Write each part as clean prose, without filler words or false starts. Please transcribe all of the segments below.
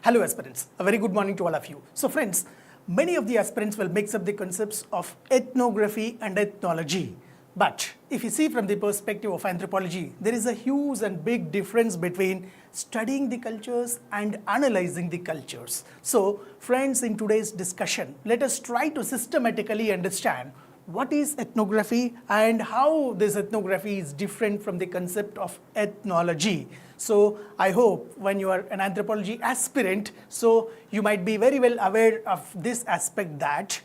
Hello aspirants, a very good morning to all of you. So friends, many of the aspirants will mix up the concepts of ethnography and ethnology. But if you see from the perspective of anthropology, there is a huge and big difference between studying the cultures and analyzing the cultures. So friends, in today's discussion, let us try to systematically understand what is ethnography and how this ethnography is different from the concept of ethnology. So I hope when you are an anthropology aspirant, so you might be very well aware of this aspect that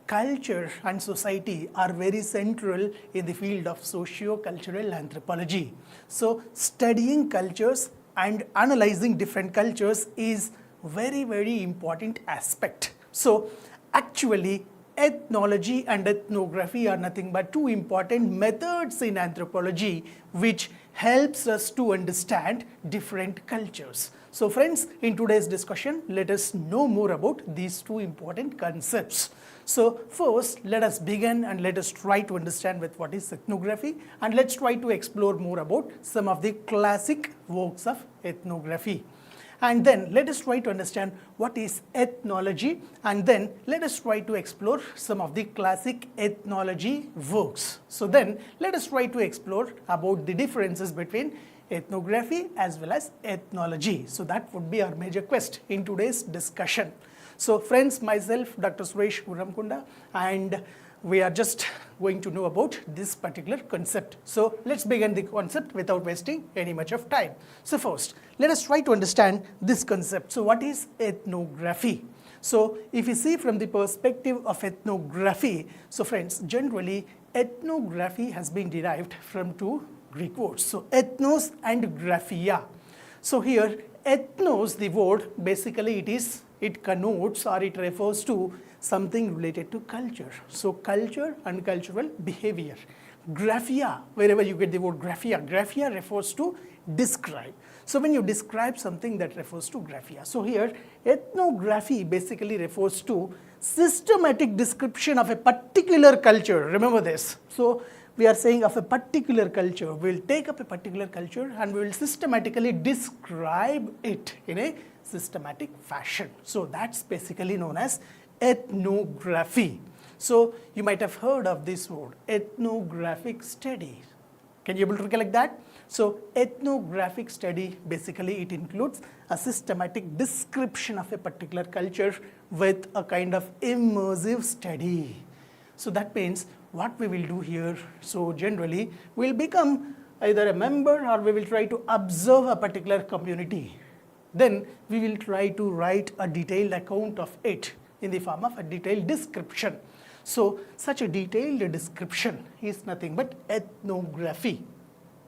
culture and society are very central in the field of socio-cultural anthropology. So studying cultures and analyzing different cultures is very important aspect. So actually ethnology and ethnography are nothing but two important methods in anthropology which helps us to understand different cultures. So friends, in today's discussion, let us know more about these two important concepts. So first, let us begin and let us try to understand with what is ethnography, and let's try to explore more about some of the classic works of ethnography. And then let us try to understand what is ethnology, and then let us try to explore some of the classic ethnology works. So then let us try to explore about the differences between ethnography as well as ethnology. So that would be our major quest in today's discussion. So friends, myself, Dr. Suresh Uramkunda, and we are just going to know about this particular concept. So let's begin the concept without wasting any much of time. So first, let us try to understand this concept. So what is ethnography? So if you see from the perspective of ethnography, so friends, generally ethnography has been derived from two Greek words. So ethnos and graphia. So here ethnos, the word, basically it connotes or it refers to something related to culture. So culture and cultural behavior. Graphia, wherever you get the word graphia refers to describe. So when you describe something, that refers to graphia. So here ethnography basically refers to systematic description of a particular culture. Remember this. So we are saying of a particular culture. We'll take up a particular culture and we will systematically describe it in a systematic fashion. So that's basically known as ethnography. So you might have heard of this word, ethnographic study. Can you able to recollect that? So ethnographic study, basically it includes a systematic description of a particular culture with a kind of immersive study. So that means what we will do here, so generally we'll become either a member or we will try to observe a particular community. Then we will try to write a detailed account of it in the form of a detailed description. So such a detailed description is nothing but ethnography.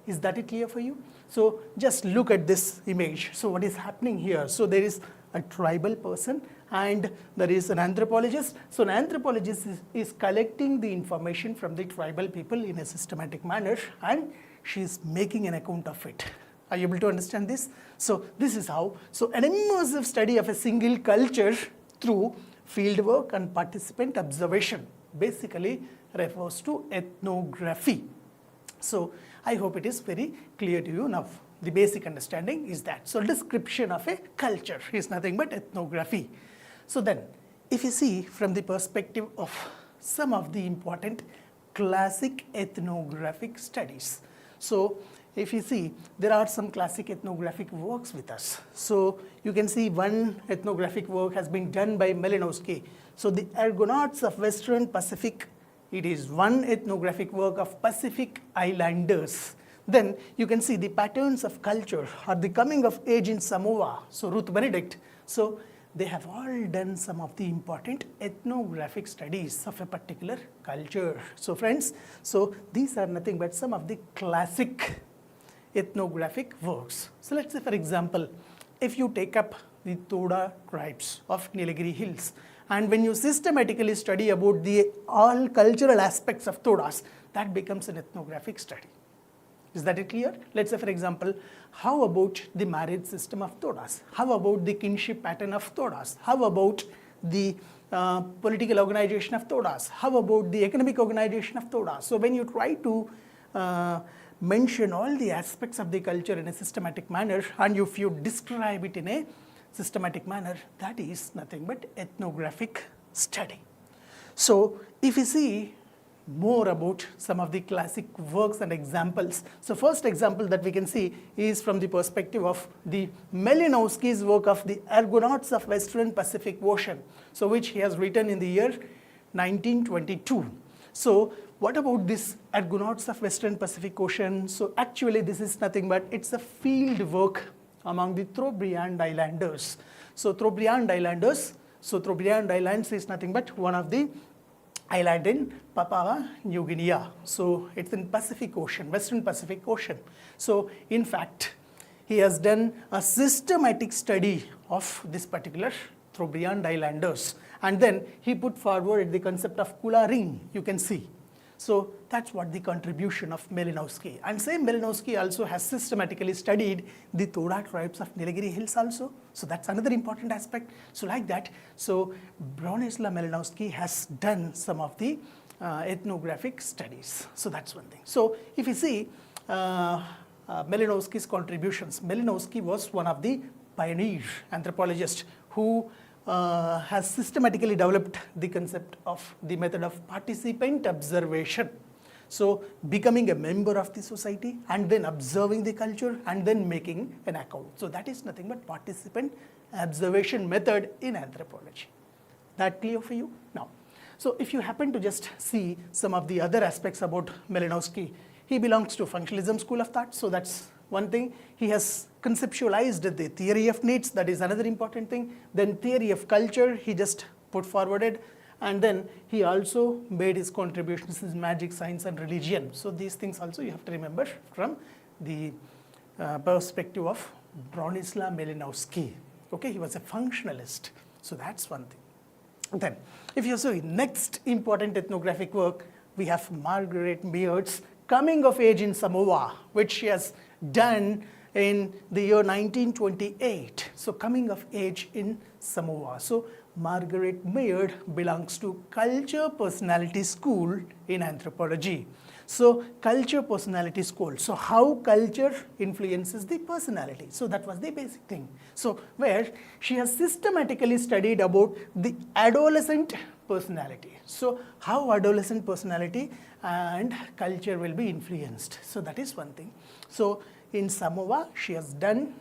Is that clear for you? So just look at this image. So what is happening here? So there is a tribal person and there is an anthropologist. So an anthropologist is collecting the information from the tribal people in a systematic manner and she is making an account of it. Are you able to understand this? So this is how. So an immersive study of a single culture through fieldwork and participant observation basically refers to ethnography. So I hope it is very clear to you now. The basic understanding is that. So description of a culture is nothing but ethnography. So then if you see from the perspective of some of the important classic ethnographic studies. So if you see, there are some classic ethnographic works with us. So you can see one ethnographic work has been done by Malinowski. So the Argonauts of Western Pacific, it is one ethnographic work of Pacific Islanders. Then you can see the patterns of culture or the coming of age in Samoa. So Ruth Benedict. So they have all done some of the important ethnographic studies of a particular culture. So friends, so these are nothing but some of the classic ethnographic works. So let's say for example, if you take up the Toda tribes of Nilgiri Hills, and when you systematically study about the all cultural aspects of Todas, that becomes an ethnographic study. Is that clear? Let's say for example, how about the marriage system of Todas? How about the kinship pattern of Todas? How about the political organization of Todas? How about the economic organization of Todas? So when you try to mention all the aspects of the culture in a systematic manner, and if you describe it in a systematic manner, that is nothing but ethnographic study. So if you see more about some of the classic works and examples. So first example that we can see is from the perspective of the Malinowski's work of the Argonauts of Western Pacific Ocean, so which he has written in the year 1922. So what about this Argonauts of Western Pacific Ocean? So actually this is nothing but it's a field work among the Trobriand Islanders. So Trobriand Islanders, so Trobriand Islands is nothing but one of the island in Papua New Guinea. So it's in Pacific Ocean, Western Pacific Ocean. So in fact, he has done a systematic study of this particular Trobriand Islanders. And then he put forward the concept of Kularing, you can see. So that's what the contribution of Malinowski. And same Malinowski also has systematically studied the Toda tribes of Nilgiri Hills also. So that's another important aspect. So like that, so Bronislaw Malinowski has done some of the ethnographic studies. So that's one thing. So if you see Malinowski's contributions, Malinowski was one of the pioneer anthropologists who has systematically developed the concept of the method of participant observation. So becoming a member of the society and then observing the culture and then making an account. So that is nothing but participant observation method in anthropology. That clear for you? Now, so if you happen to just see some of the other aspects about Malinowski, he belongs to functionalism school of thought. So that's one thing. He has conceptualized the theory of needs, that is another important thing. Then theory of culture, he just put forwarded. And then he also made his contributions in magic, science and religion. So these things also you have to remember from the perspective of Bronislaw Malinowski. Okay, he was a functionalist. So that's one thing. Then, if you see next important ethnographic work, we have Margaret Mead's Coming of Age in Samoa, which she has done in the year 1928. So coming of age in Samoa. So Margaret Mead belongs to Culture Personality School in Anthropology. So culture personality school. So how culture influences the personality. So that was the basic thing. So where she has systematically studied about the adolescent personality. So how adolescent personality and culture will be influenced. So that is one thing. So in Samoa, she has done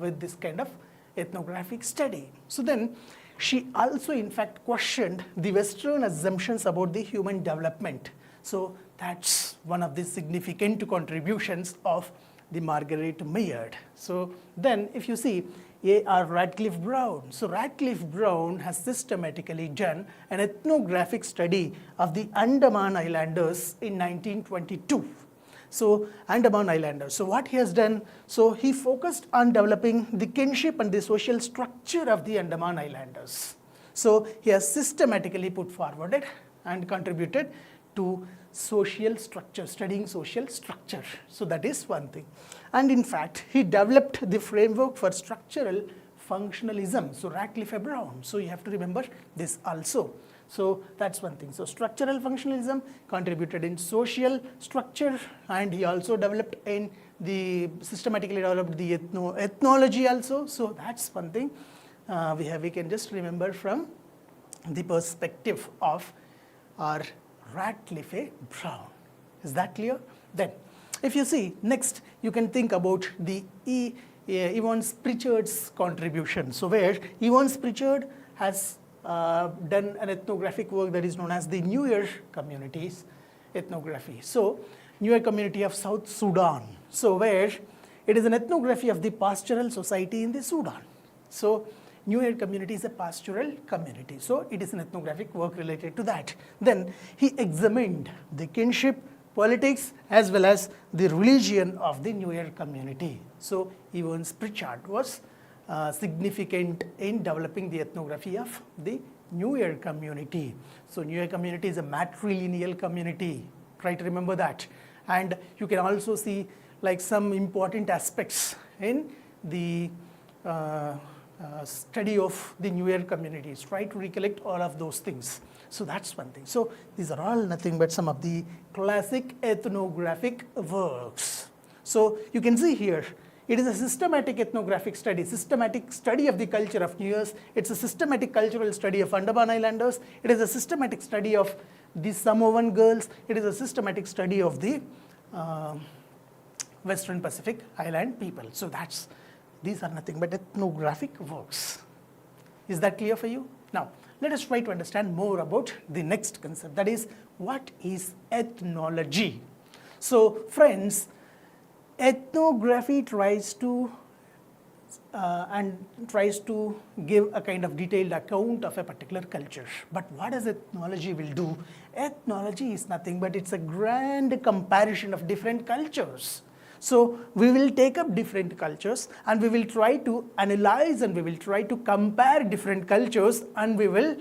with this kind of ethnographic study. So then she also in fact questioned the Western assumptions about the human development. So that's one of the significant contributions of the Margaret Mead. So then if you see A.R. Radcliffe Brown. So Radcliffe Brown has systematically done an ethnographic study of the Andaman Islanders in 1922. So Andaman Islanders. So what he has done, so he focused on developing the kinship and the social structure of the Andaman Islanders. So he has systematically put forwarded and contributed to social structure, studying social structure. So that is one thing. And in fact, he developed the framework for structural functionalism. So Radcliffe Brown. So you have to remember this also. So that's one thing. So structural functionalism contributed in social structure, and he also developed in the systematically developed the ethnology also. So that's one thing we can just remember from the perspective of our Radcliffe Brown. Is that clear? Then, if you see next, you can think about the Evans Pritchard's contribution. So where Evans Pritchard has done an ethnographic work that is known as the New Year Communities ethnography. So New Year Community of South Sudan. So where it is an ethnography of the pastoral society in the Sudan. So New Year community is a pastoral community. So it is an ethnographic work related to that. Then he examined the kinship, politics, as well as the religion of the New Year community. So Evans Pritchard was significant in developing the ethnography of the New Year community. So New Year community is a matrilineal community. Try to remember that. And you can also see like some important aspects in the study of the New Year communities. Try to recollect all of those things. So that's one thing. So these are all nothing but some of the classic ethnographic works. So you can see here, It is a systematic ethnographic study, systematic study of the culture of Nears. It's a systematic cultural study of Andaman Islanders. It is a systematic study of the Samoan girls. It is a systematic study of the Western Pacific Island people. So these are nothing but ethnographic works. Is that clear for you? Now, let us try to understand more about the next concept, that is, what is ethnology? So, friends, ethnography tries to give a kind of detailed account of a particular culture. But what does ethnology will do? Ethnology is nothing but it's a grand comparison of different cultures. So we will take up different cultures and we will try to analyze and we will try to compare different cultures and we will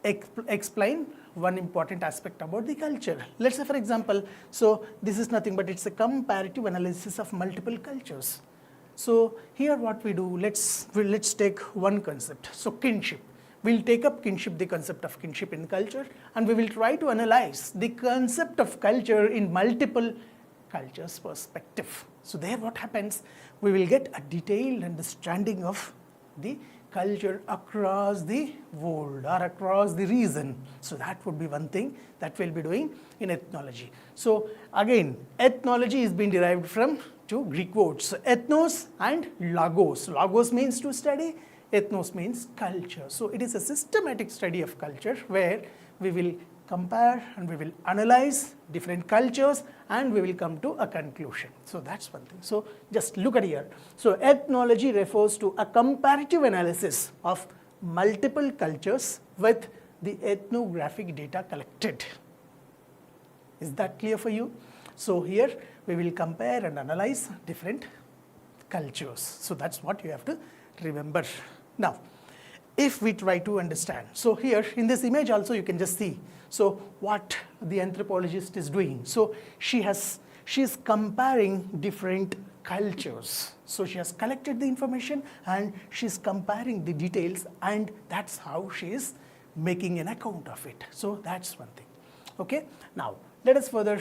explain one important aspect about the culture. Let's say, for example, so this is nothing but it's a comparative analysis of multiple cultures. So here what we do, let's take one concept. So kinship. We'll take up kinship, the concept of kinship in culture, and we will try to analyze the concept of culture in multiple cultures perspective. So there what happens, we will get a detailed understanding of the culture across the world or across the region. So that would be one thing that we'll be doing in ethnology. So again, ethnology is being derived from two Greek words, so ethnos and logos. Logos means to study, ethnos means culture. So it is a systematic study of culture where we will compare and we will analyze different cultures and we will come to a conclusion. So that's one thing. So just look at here. So ethnology refers to a comparative analysis of multiple cultures with the ethnographic data collected. Is that clear for you? So here we will compare and analyze different cultures. So that's what you have to remember. Now, if we try to understand, so here in this image also you can just see, so what the anthropologist is doing. So she is comparing different cultures. So she has collected the information and she is comparing the details, and that's how she is making an account of it. So that's one thing. Okay. Now let us further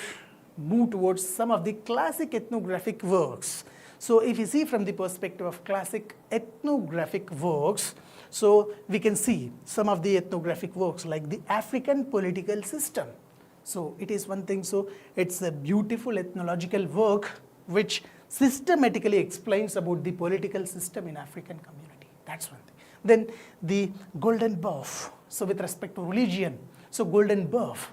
move towards some of the classic ethnographic works. So if you see from the perspective of classic ethnographic works, so we can see some of the ethnographic works like the African political system. So it is one thing, so it's a beautiful ethnological work which systematically explains about the political system in African community. That's one thing. Then the golden birth, so with respect to religion, so golden birth,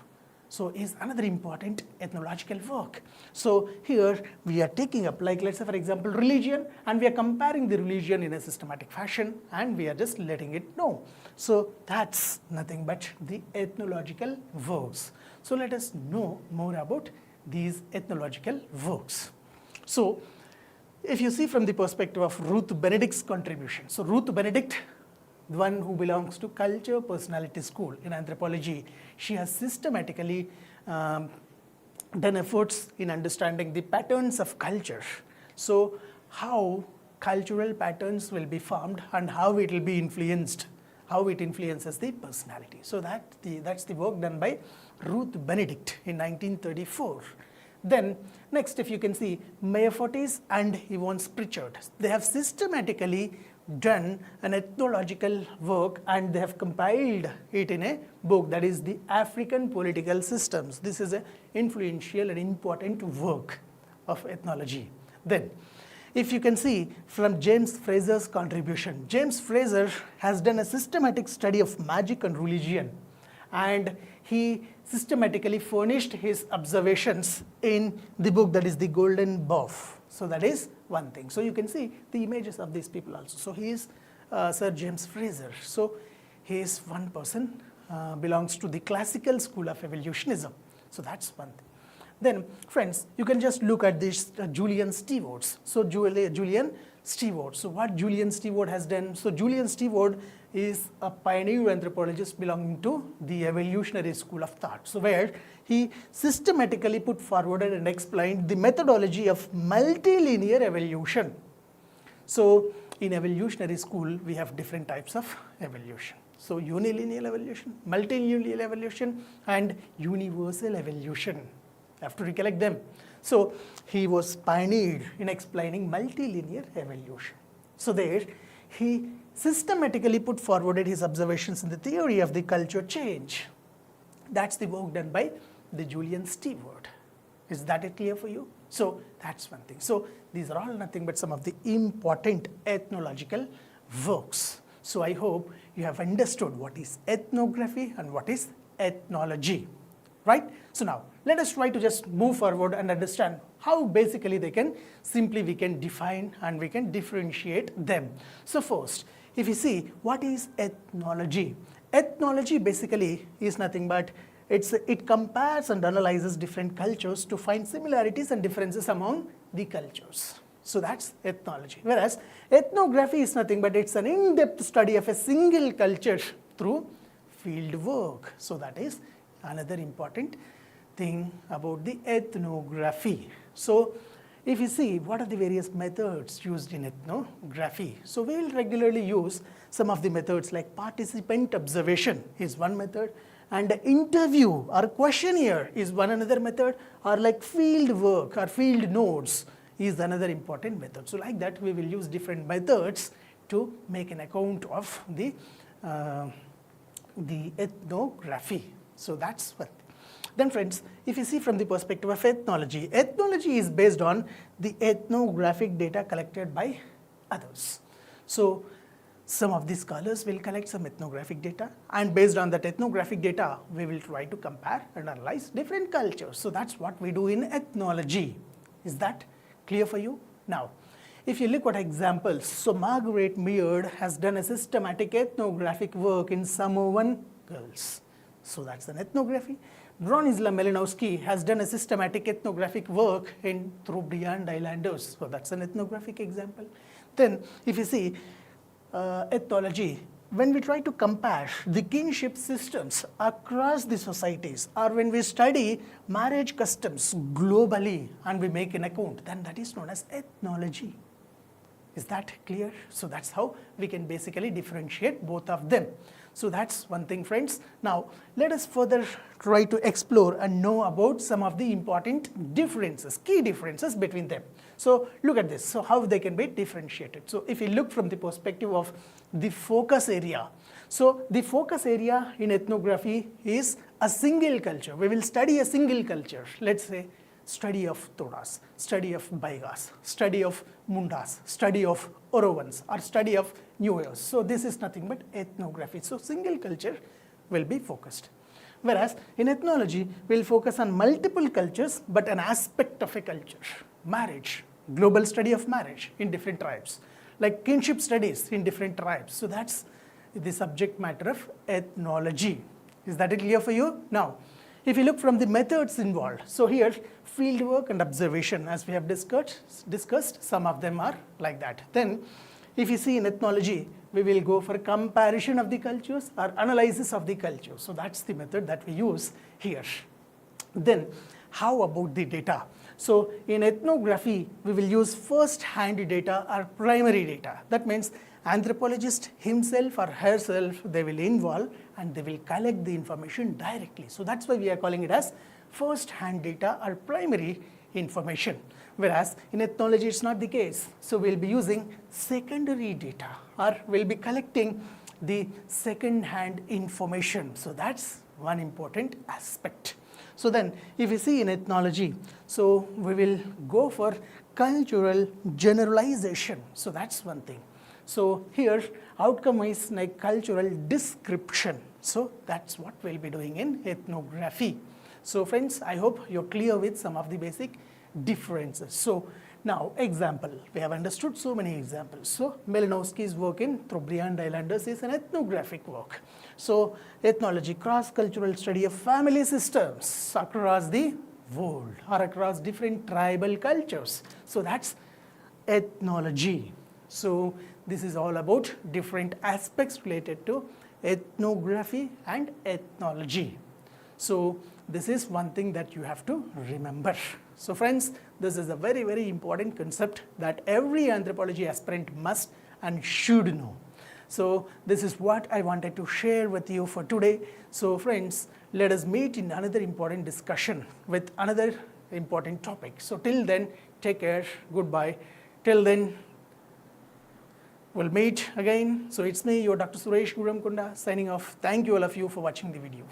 so is another important ethnological work. So here we are taking up, like let's say for example religion, and we are comparing the religion in a systematic fashion and we are just letting it know. So that's nothing but the ethnological works. So let us know more about these ethnological works. So if you see from the perspective of Ruth Benedict's contribution, so Ruth Benedict, the one who belongs to Culture Personality School in anthropology, she has systematically done efforts in understanding the patterns of culture. So how cultural patterns will be formed and how it will be influenced, how it influences the personality. So that's the work done by Ruth Benedict in 1934. Then next, if you can see, Meyer-Fortis and Yvonne Pritchard, they have systematically done an ethnological work and they have compiled it in a book, that is the African Political Systems. This is an influential and important work of ethnology. Then if you can see from James Fraser's contribution, James Fraser has done a systematic study of magic and religion, and he systematically furnished his observations in the book, that is the Golden Birth. So that is one thing. So you can see the images of these people also. So he is Sir James Fraser. So he is one person, belongs to the classical school of evolutionism. So that's one thing. Then friends, you can just look at this Julian Stewart. So Julian Stewart. So what Julian Stewart has done? So Julian Stewart is a pioneer anthropologist belonging to the evolutionary school of thought. So where he systematically put forward and explained the methodology of multilinear evolution. So in evolutionary school, we have different types of evolution. So unilinear evolution, multilinear evolution, and universal evolution. You have to recollect them. So he was pioneered in explaining multilinear evolution. So there he systematically put forwarded his observations in the theory of the culture change. That's the work done by the Julian Stewart. Is that it clear for you? So that's one thing. So these are all nothing but some of the important ethnological works. So I hope you have understood what is ethnography and what is ethnology, right? So now let us try to just move forward and understand how basically we can define and we can differentiate them. So first, if you see what is ethnology, ethnology basically is nothing but it compares and analyzes different cultures to find similarities and differences among the cultures. So that's ethnology. Whereas ethnography is nothing but it's an in-depth study of a single culture through field work. So that is another important thing about the ethnography. So if you see what are the various methods used in ethnography, so we will regularly use some of the methods like participant observation is one method, and interview or questionnaire is one another method, or like field work or field notes is another important method. So like that we will use different methods to make an account of the ethnography. So that's one thing. Then friends, if you see from the perspective of ethnology, ethnology is based on the ethnographic data collected by others. So some of the scholars will collect some ethnographic data, and based on that ethnographic data, we will try to compare and analyze different cultures. So that's what we do in ethnology. Is that clear for you? Now, if you look at examples, so Margaret Mead has done a systematic ethnographic work in Samoan girls. So that's an ethnography. Bronislaw Malinowski has done a systematic ethnographic work in Trobriand Islanders. So that's an ethnographic example. Then if you see ethnology, when we try to compare the kinship systems across the societies, or when we study marriage customs globally and we make an account, then that is known as ethnology. Is that clear? So that's how we can basically differentiate both of them. So that's one thing, friends. Now let us further try to explore and know about some of the important differences, key differences between them. So look at this, so how they can be differentiated. So if you look from the perspective of the focus area, so the focus area in ethnography is a single culture. We will study a single culture, let's say study of Todas, study of Baigas, study of Mundas, study of Orovans, or study of Newers. So this is nothing but ethnography. So single culture will be focused. Whereas in ethnology, we'll focus on multiple cultures, but an aspect of a culture. Marriage, global study of marriage in different tribes, like kinship studies in different tribes. So that's the subject matter of ethnology. Is that clear for you? Now, if you look from the methods involved, so here fieldwork and observation, as we have discussed, some of them are like that. Then if you see in ethnology, we will go for comparison of the cultures or analysis of the culture. So that's the method that we use here. Then how about the data? So in ethnography, we will use first-hand data or primary data. That means anthropologist himself or herself, they will involve and they will collect the information directly. So that's why we are calling it as first-hand data or primary information. Whereas in ethnology, it's not the case. So we'll be using secondary data, or we'll be collecting the second-hand information. So that's one important aspect. So then if you see in ethnology, so we will go for cultural generalization. So that's one thing. So here outcome is like cultural description. So that's what we'll be doing in ethnography. So friends, I hope you're clear with some of the basic differences. So now example, we have understood so many examples. So Malinowski's work in Trobriand Islanders is an ethnographic work. So ethnology, cross-cultural study of family systems across the world or across different tribal cultures. So that's ethnology. So this is all about different aspects related to ethnography and ethnology. So this is one thing that you have to remember. So friends, this is a very, very important concept that every anthropology aspirant must and should know. So this is what I wanted to share with you for today. So friends, let us meet in another important discussion with another important topic. So till then, take care, goodbye. Till then, we'll meet again. So it's me, your Dr. Suresh Guramkunda, signing off. Thank you all of you for watching the video.